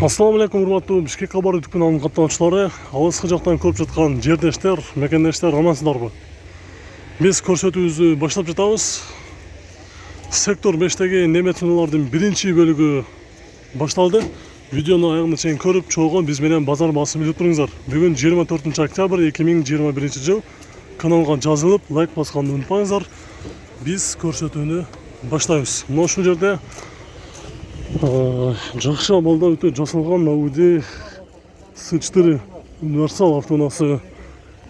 Ассаламу алейкум, урматтуу Бишкек кабар YouTube каналынын каттануучулары, алыскы жактан көрүп жаткан жердештер, мекендештер, амансыздарбы? Биз көрсөтүүбүздү баштап жатабыз. Сектор 5теги немет сыноолордун биринчи бөлүгү башталды. Видеону аягына чейин көрүп, чогуу биз менен базар баасын билип туруңуздар. Бүгүн 24 октябрь 2021 жыл. Каналга жазылып, лайк басканды унутпаңыздар. Биз көрсөтүүнү баштайбыз. Мына ушул жерде жакшы абалда өтө жасалган Audi S4 универсал автоунаасы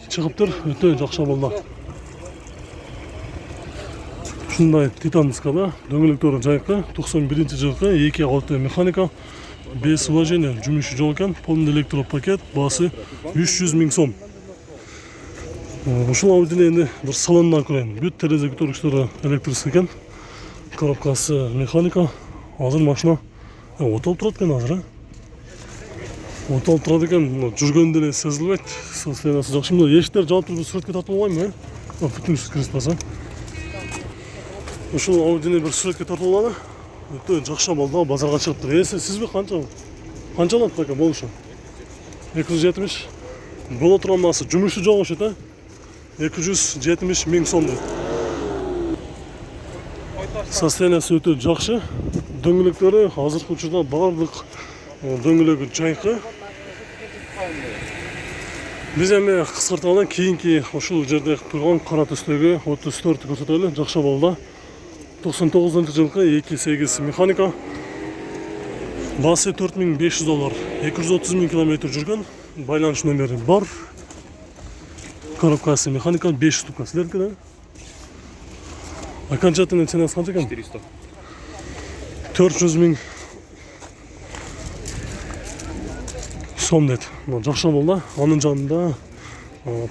чыгыптыр. Өтө жакшы абалда. Ушундай титан дискада, дөңгөлөктөрү жайкы, 91 жылкы 2 алты механика, без вложения, жумушу жок экен, полный электропакет, баасы 300 000 сом. Ушул Audi'ни энди бир салонунан көрөйүн. Бүт терезе көтөргүчтөрү электрический экен. Коробкасы механика. Азыр машина отолуп турат экен азыр. Отолуп турат экен, жүргөндө эле сезилбейт. Состояниясы жакшы. Мына эшиктер жаап туруп сүрөткө тартып алайынбы? Бүтүн кирип баса. Ушул Audi'ни бир сүрөткө тартып алалы. Өтө жакшы абалда базарга чыгыптыр. Эси сизби канча алат экен болушу? 270. Боло турган насы жумушу жок окшойт, а? 270 000 сом. Состояниясы өтө жакшы. Дөңгөлөктөрү азыркы учурда баардык дөңгөлөгү жайкы. Биз эми кыскартканда кийинки ушул жерде турган кара түстөгү 34 көрсөтөлү. Жакшы абалда. 99 жылкы 2.8 механика. Баасы $4500. 230 000 километр жүргөн. Байланыш номери бар. Коробкасы механика 5 штука. Силердики да? Окончательный ценасы канча экен? 400. 400 000 сом дейт. Жакшы абалда. Анын жанында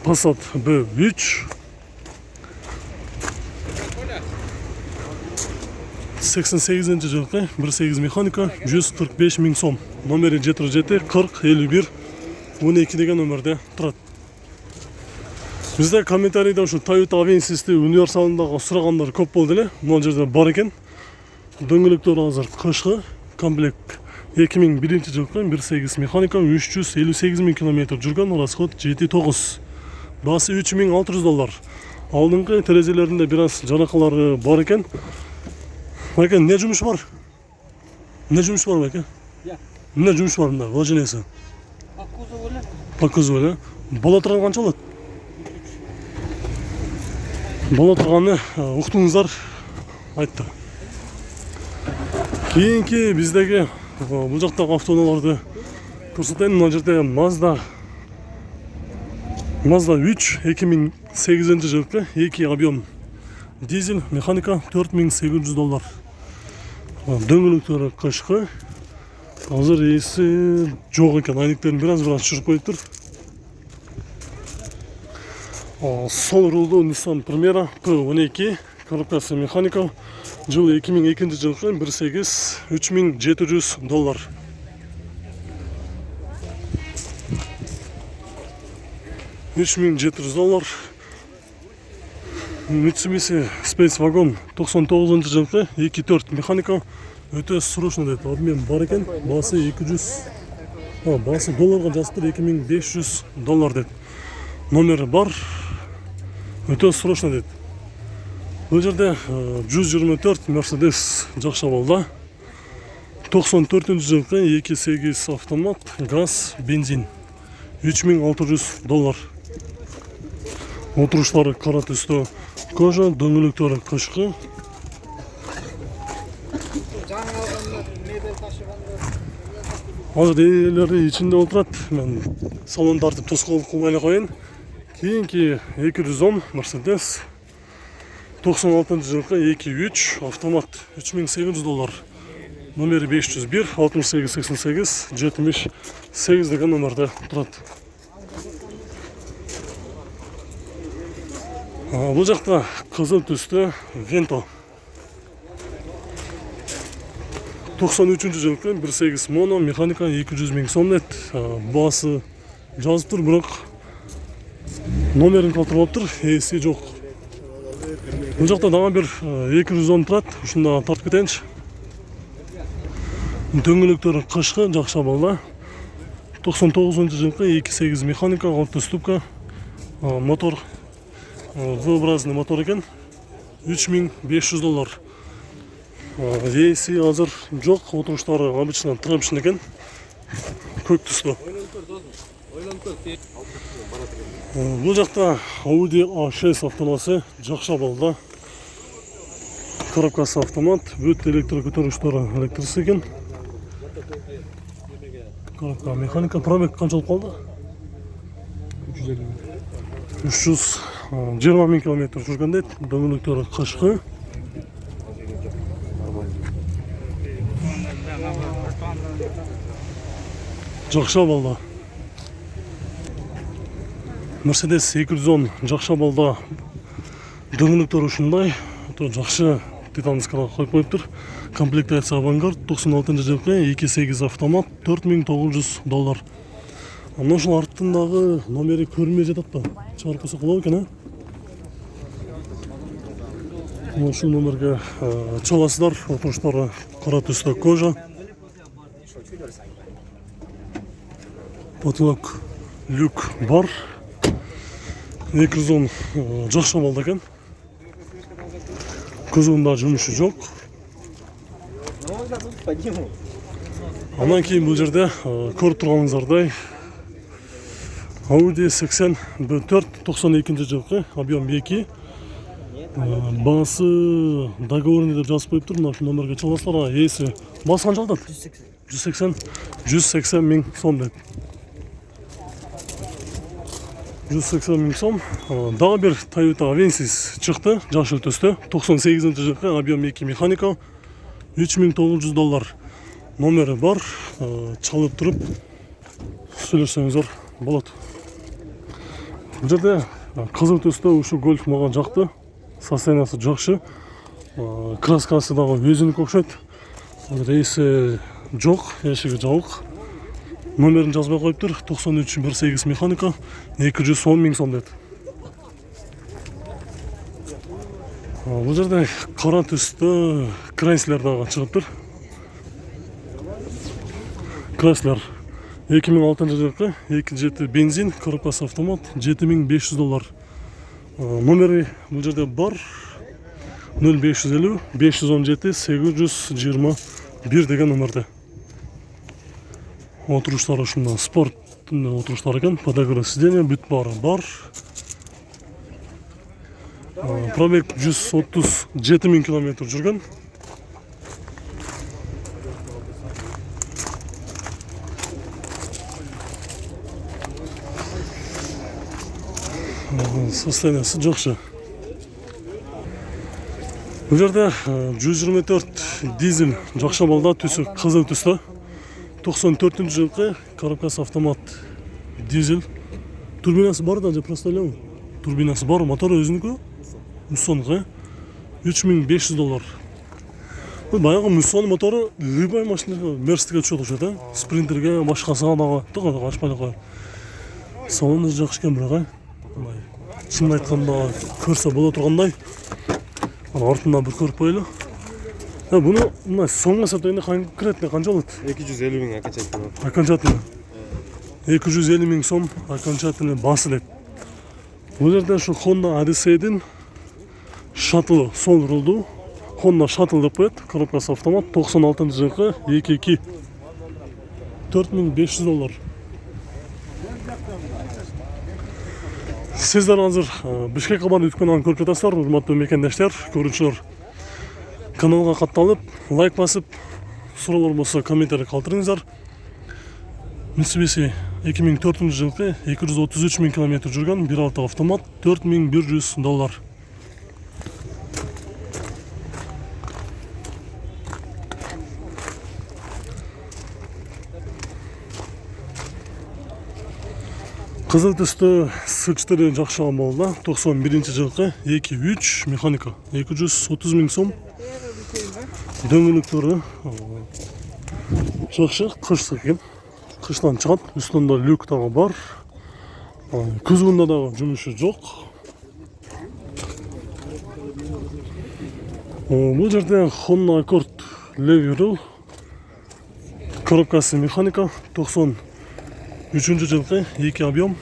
Passat B3 88 жылкы 1.8 механика 145 000 сом. Номери 77 40 51 12 деген номерде турат. Бизде комментарийде ушу Toyota Avensis универсалындагы сурагандар көп болду эле. Мына жерде бар экен. Дөңгөлөктөр азыр кышкы, комплект 2001 жылкы 1.8 механика 358 000 километр жүргөн, расход 7.9. Баасы $3600. Алдыңкы терезелеринде бир аз жаракалары бар экен. Байке, не жумуш бар? Не жумуш бар байке? Не жумуш бар мында, вложениясы? По кузову эле. Боло турган канча болот? Боло турганы уктуңуздар, айтты. Кийинки биздеги бул жактагы автоунааларды көрсөтөйүн. Мына жерде Mazda 3 2008 жылкы 2 объем дизель механика $4800. Дөңгөлөктөрү кышкы. Азыр эси жок экен, айнектерин бир аз чыжып коюптур. Сол рулду Nissan Primera P12, коробкасы механика, жыл 2002 жылкы 1.8 $3700. $3700. Mitsubishi Space Wagon 99 жылкы 2.4 механика, өтө срочно дейт. Обмен бар экен. Баасы 200. Баасы долларга жазыптыр, $2500 дейт. Номери бар. Өтө срочно дейт. Бул жерде 124 Mercedes жакшы абалда. 94 жылкы 2.8 автомат, газ, бензин. $3600. Отуруштары кара түстө кожа, дөңгөлөктөрү кышкы. Азыр элери ичинде отурат. Мен салон тартып тоскоолдук кылбай эле коеюн. Кийинки 210 Mercedes 96 жылкы 2.3 автомат $3800. Номери 501 68 88 78 деген номерде турат. Бул жакта кызыл түстө Vento 93 жылкы 1.8 моно механика 200 000 сом дейт. Баасы жазыптыр, бирок номерин калтырбаптыр, эси жок. Бул жакта дагы бир 210 турат. Ушунда тартып кетейинчи. Дөңгөлөктөрү кышкы жакшы балда. 99-жылкы 2.8 механика, 6 ступка. Мотор V-образный мотор екен. $3500. Рейси азыр жок, отуруштары обычно трапшн екен. Көк түстө. Бул жакта Audi A6 автомасы жакшы балда. Коробкасы автомат, бүт электр көтөргүчтөрү электрсиз екен. Коробка механика, пробег канчалык калды? 320 000 км жүргөн дейт. Дөңгөлөктөрү кышкы. Жакшы балда. Mercedes 210 жакшы балда. Дөңгөлөктөрү ушундай. Жакшы титанскага коюп коюптур. Комплектация Авангард 96-жылкы 2.8 автомат $4900. Мына ушул артындагы номери көрүнбөй жатат да. Чыгарып койсо болот экен, Ушул номерге чаласыздар. Отуруштары кара түстө кожа. Потолок люк бар. 210 жакшы балда экен. Кузовунда жумушу жок. Андан кийин бул жерде көрүп турганыңыздардай Audi 80 B4 92-жылкы объем 2. Баасы договорный деп жазып коюптур. Мына ушул номерге чаласыздар. Эси баасы канча атат? 180 000 сом деп. 180 000 сом. Дагы бир Toyota Avensis чыкты, жашыл төстө. 98-жылкы объем 2 механика. $3900. Номери бар. Чалып туруп сүйлөшсөңүздөр болот. Бул жерде кызыл төстө ушул гольф мага жакты. Состояниясы жакшы. Краскасы дагы өзүнүкү окшойт. Рейси жок, эшиги жабык. Номерин жазбай коюптур. 93-18 механика, 210 000 сом дейт. Бул жерде кара түстө Chrysler дагы чыгыптыр. Chrysler 2006-жылкы 2.7 бензин, коробкасы автомат, $7500. Номери бул жерде бар. 0550 517 821 деген номерде. Отуруштары ушунда спорт отуруштар экен. Подогрев сиденья бүт баары бар. Пробег 137 000 км жүргөн. Состояниясы жакшы. Бул жерде 124 дизель жакшы балда, түсү кызыл түстө. 94-жылкы коробкасы автомат дизель. Турбинасы бар да, же просто эле? Турбинасы бар, мотору өзүнүкү. Муссонго $3500. Бул баягы Муссон мотору любой машина Мерстиге түшөт окшойт, Спринтерге, башкасына дагы тыгы ачпай коет. Салону жакшы экен бирок, чынын айтканда көрсө боло тургандай. Артында бир көрүп коелу. Буну мына сомго эсептегенде конкретно канча болот? 250 000 окончательно. Окончательно 250 000 сом окончательно басы дейт. Бул жерде ушу Honda Odyssey'дин шаттылы, сол рулду Honda Shuttle деп коет. Коробкасы автомат, 96-жылкы 2.2 $4500. Сиздер азыр Бишкек кабан өткөн көрүп жатасыздар, урматтуу мекендештер, көрүүчүлөр. Каналга катталып, лайк басып, суроолор болсо комментарий калтырыңыздар. Mitsubishi 2004-жылкы 233 000 км жүргөн, 1.6 автомат, $4100. Кызыл түстө сычтыры жакшы болду. 91-жылкы 2.3 механика, 230 000 сом. Дөңгөлөктөрү жакшы, кыштык экен. Кыштан чыгат, үстүндө люк дагы бар. Кузовунда дагы жумушу жок. Бул жерде Honda Accord Levy Коробкасы механика 93 жылғы 2 объем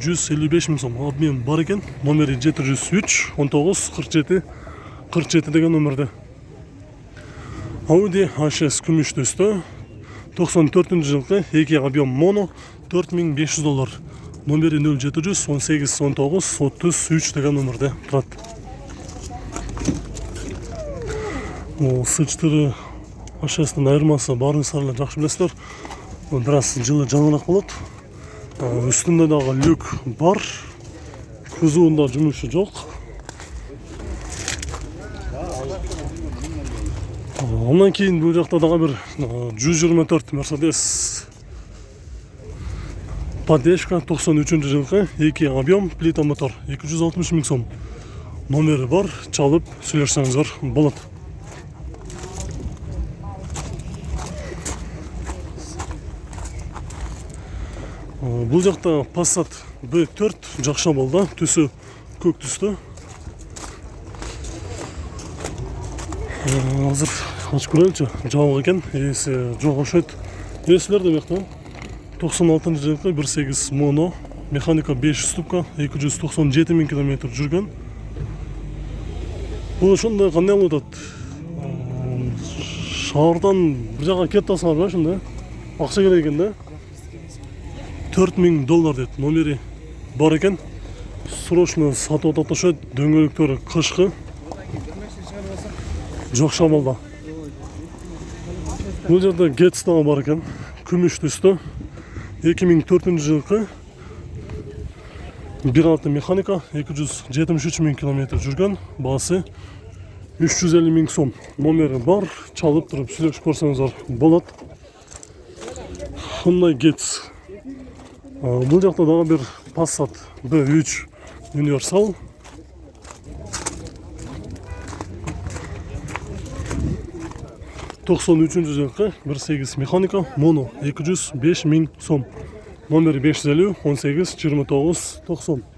155 мың сом. Обмен бар екен. Номері 703 19 47 47 деген номерде. Audi HS күміш түсті 94 жылғы 2 объем моно $4500. Номері 0700 18 19 33 деген номерде тұрады. Сычтыры HS-тың айырмасы барыңыздар жақсы білесіздер. Біраз жылы жаңарақ болады. Үстінде дағы люк бар. Күзуында жұмысы жоқ. Ondan кейін бұл жақта дағы бір 124 Mercedes поддержка 93 жылғы 2 объем плита мотор 260 мың сом. Номері бар, чалып сөйлерсеңіздер болады. Бұл жақта Passat B4 жақша болды, түсі көк түсті. Азыр ашып көрелікші, жауық екен, есі жоқ өшет. Есілер де бекті. 96 жылғы 1.8 моно, механика 5 ступка, 297 мың километр жүрген. Бұл шында қандай ұлытады? Шағырдан бір жаққа кет тасыңар ба шында? Ақша керек екен да? $4000 деді. Номері бар екен. Срочно сатып отатышы, дөңгелектері қышқы. Жоқ шамалда. Бұл жерде Гетстағы бар екен. Күміш түсті. 2004 жылғы 1.6 механика 273 мың километр жүрген. Басы 350 мың сом. Номері бар. Чалып тұрып сөйлеп көрсеңіздер болады. Hyundai Getz. Бұл жақта дағы бір Passat B3 Universal. жылғы 1.8 механика моно 205 мың сом. Номері 550 18 29 90.